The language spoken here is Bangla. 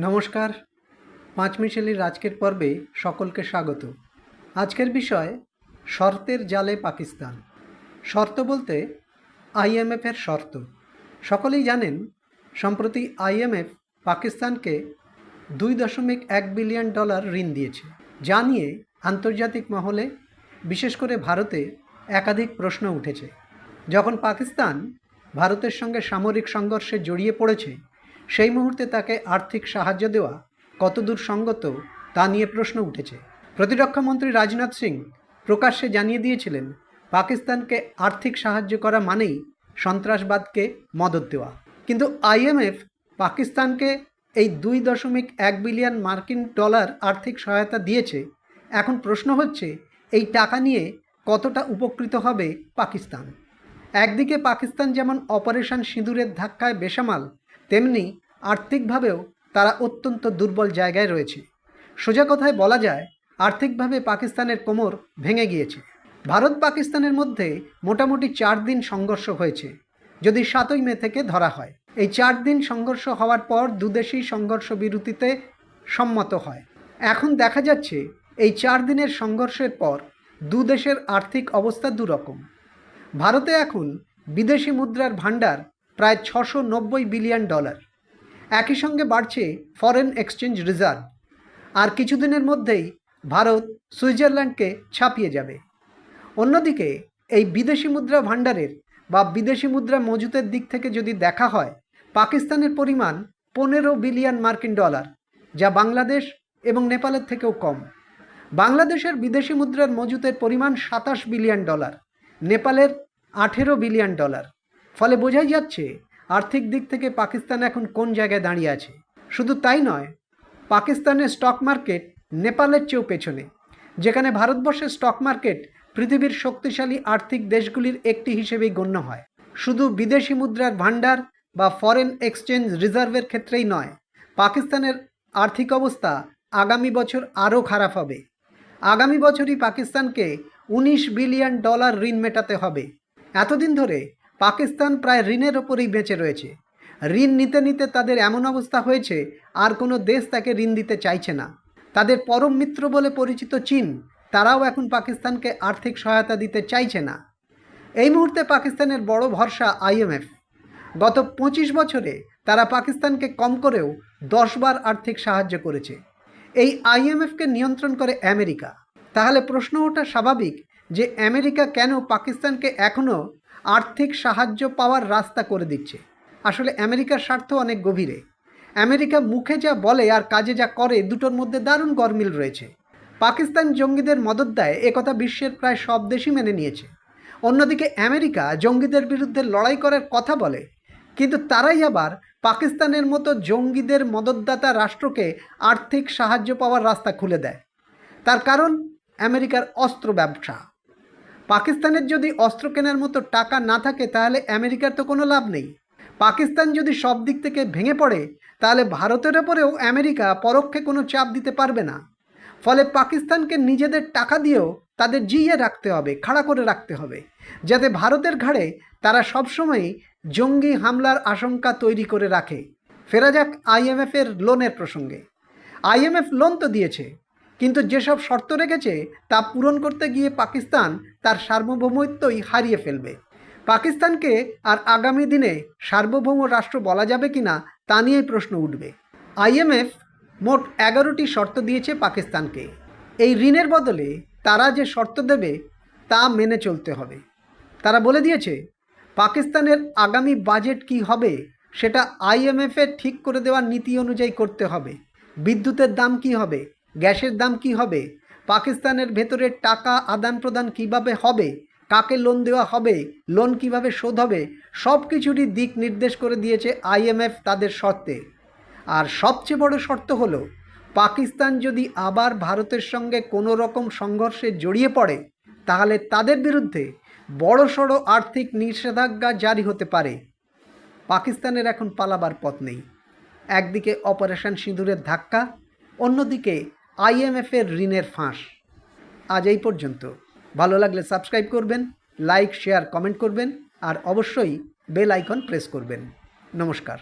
নমস্কার। পাঁচমিশালির আজকের পর্বে সকলকে স্বাগত। আজকের বিষয় শর্তের জালে পাকিস্তান। শর্ত বলতে আইএমএফের শর্ত। সকলেই জানেন সম্প্রতি আইএমএফ পাকিস্তানকে $2.1 বিলিয়ন ঋণ দিয়েছে, যা নিয়ে আন্তর্জাতিক মহলে বিশেষ করে ভারতে একাধিক প্রশ্ন উঠেছে। যখন পাকিস্তান ভারতের সঙ্গে সামরিক সংঘর্ষে জড়িয়ে পড়েছে, সেই মুহূর্তে তাকে আর্থিক সাহায্য দেওয়া কতদূর সঙ্গত তা নিয়ে প্রশ্ন উঠেছে। প্রতিরক্ষামন্ত্রী রাজনাথ সিং প্রকাশ্যে জানিয়ে দিয়েছিলেন, পাকিস্তানকে আর্থিক সাহায্য করা মানেই সন্ত্রাসবাদকে মদদ দেওয়া। কিন্তু আইএমএফ পাকিস্তানকে এই $2.1 বিলিয়ন আর্থিক সহায়তা দিয়েছে। এখন প্রশ্ন হচ্ছে, এই টাকা নিয়ে কতটা উপকৃত হবে পাকিস্তান? একদিকে পাকিস্তান যেমন অপারেশন সিঁদুরের ধাক্কায় বেসামাল, তেমনি আর্থিকভাবেও তারা অত্যন্ত দুর্বল জায়গায় রয়েছে। সোজা কথায় বলা যায়, আর্থিকভাবে পাকিস্তানের কোমর ভেঙে গিয়েছে। ভারত পাকিস্তানের মধ্যে মোটামুটি 4 দিন সংঘর্ষ হয়েছে, যদি 7ই মে থেকে ধরা হয়। এই 4 দিন সংঘর্ষ হওয়ার পর দুদেশই সংঘর্ষ বিরতিতে সম্মত হয়। এখন দেখা যাচ্ছে এই 4 দিনের সংঘর্ষের পর দুদেশের আর্থিক অবস্থা দুরকম। ভারতে এখন বিদেশি মুদ্রার ভাণ্ডার প্রায় $690 বিলিয়ন। একই সঙ্গে বাড়ছে ফরেন এক্সচেঞ্জ রিজার্ভ। আর কিছুদিনের মধ্যেই ভারত সুইজারল্যান্ডকে ছাপিয়ে যাবে। অন্যদিকে এই বিদেশি মুদ্রা ভাণ্ডারের বা বিদেশি মুদ্রা মজুতের দিক থেকে যদি দেখা হয়, পাকিস্তানের পরিমাণ $15 বিলিয়ন, যা বাংলাদেশ এবং নেপালের থেকেও কম। বাংলাদেশের বিদেশি মুদ্রার মজুতের পরিমাণ $27 বিলিয়ন, নেপালের $18 বিলিয়ন। ফলে বোঝাই যাচ্ছে আর্থিক দিক থেকে পাকিস্তান এখন কোন জায়গায় দাঁড়িয়ে আছে। শুধু তাই নয়, পাকিস্তানের স্টক মার্কেট নেপালের চেয়েও পেছনে। যেখানে ভারতবর্ষের স্টক মার্কেট পৃথিবীর শক্তিশালী আর্থিক দেশগুলির একটি হিসেবেই গণ্য হয়। শুধু বিদেশি মুদ্রার ভাণ্ডার বা ফরেন এক্সচেঞ্জ রিজার্ভের ক্ষেত্রেই নয়, পাকিস্তানের আর্থিক অবস্থা আগামী বছর আরও খারাপ হবে। আগামী বছরই পাকিস্তানকে $19 বিলিয়ন ঋণ মেটাতে হবে। এতদিন ধরে পাকিস্তান প্রায় ঋণের ওপরেই বেঁচে রয়েছে। ঋণ নিতে নিতে তাদের এমন অবস্থা হয়েছে, আর কোনো দেশ তাকে ঋণ দিতে চাইছে না। তাদের পরম মিত্র বলে পরিচিত চীন, তারাও এখন পাকিস্তানকে আর্থিক সহায়তা দিতে চাইছে না। এই মুহূর্তে পাকিস্তানের বড় ভরসা আইএমএফ। গত 25 বছরে তারা পাকিস্তানকে কম করেও 10 বার আর্থিক সাহায্য করেছে। এই আইএমএফকে নিয়ন্ত্রণ করে আমেরিকা। তাহলে প্রশ্ন ওঠা স্বাভাবিক যে আমেরিকা কেন পাকিস্তানকে এখনও আর্থিক সাহায্য পাওয়ার রাস্তা করে দিচ্ছে। আসলে আমেরিকার স্বার্থ অনেক গভীরে। আমেরিকা মুখে যা বলে আর কাজে যা করে, দুটোর মধ্যে দারুণ গরমিল রয়েছে। পাকিস্তান জঙ্গিদের মদদ দেয়, একথা বিশ্বের প্রায় সব দেশই মেনে নিয়েছে। অন্যদিকে আমেরিকা জঙ্গিদের বিরুদ্ধে লড়াই করার কথা বলে, কিন্তু তারাই আবার পাকিস্তানের মতো জঙ্গিদের মদতদাতা রাষ্ট্রকে আর্থিক সাহায্য পাওয়ার রাস্তা খুলে দেয়। তার কারণ আমেরিকার অস্ত্র ব্যবসা। পাকিস্তানের যদি অস্ত্র কেনার মতো টাকা না থাকে, তাহলে আমেরিকার তো কোনো লাভ নেই। পাকিস্তান যদি সব দিক থেকে ভেঙে পড়ে, তাহলে ভারতের ওপরেও আমেরিকা পরোক্ষে কোনো চাপ দিতে পারবে না। ফলে পাকিস্তানকে নিজেদের টাকা দিয়েও তাদের জিইয়ে রাখতে হবে, খাড়া করে রাখতে হবে, যাতে ভারতের ঘাড়ে তারা সবসময়ই জঙ্গি হামলার আশঙ্কা তৈরি করে রাখে। ফেরা যাক আইএমএফের লোনের প্রসঙ্গে। আইএমএফ লোন তো দিয়েছে, কিন্তু যেসব শর্ত রেখেছে তা পূরণ করতে গিয়ে পাকিস্তান তার সার্বভৌমত্বই হারিয়ে ফেলবে। পাকিস্তানকে আর আগামী দিনে সার্বভৌম রাষ্ট্র বলা যাবে কিনা তা নিয়েই প্রশ্ন উঠবে। আইএমএফ মোট 11টি শর্ত দিয়েছে পাকিস্তানকে। এই ঋণের বদলে তারা যে শর্ত দেবে তা মেনে চলতে হবে। তারা বলে দিয়েছে, পাকিস্তানের আগামী বাজেট কি হবে সেটা আইএমএফের ঠিক করে দেওয়ার নীতি অনুযায়ী করতে হবে। বিদ্যুতের দাম কি হবে, গ্যাসের দাম কি হবে, পাকিস্তানের ভেতরে টাকা আদান প্রদান কিভাবে হবে, কাকে লোন দেওয়া হবে, লোন কিভাবে শোধ হবে, সব কিছুরই দিক নির্দেশ করে দিয়েছে আইএমএফ তাদের শর্তে। আর সবচেয়ে বড় শর্ত হলো, পাকিস্তান যদি আবার ভারতের সঙ্গে কোনো রকম সংঘর্ষে জড়িয়ে পড়ে, তাহলে তাদের বিরুদ্ধে বড়সড় আর্থিক নিষেধাজ্ঞা জারি হতে পারে। পাকিস্তানের এখন পালাবার পথ নেই। একদিকে অপারেশন সিঁদুরের ধাক্কা, অন্যদিকে আইএমএফের ঋণের ফাঁস। আজ এই পর্যন্ত। ভালো লাগলে সাবস্ক্রাইব করবেন, লাইক, শেয়ার, কমেন্ট করবেন, আর অবশ্যই বেল আইকন প্রেস করবেন। নমস্কার।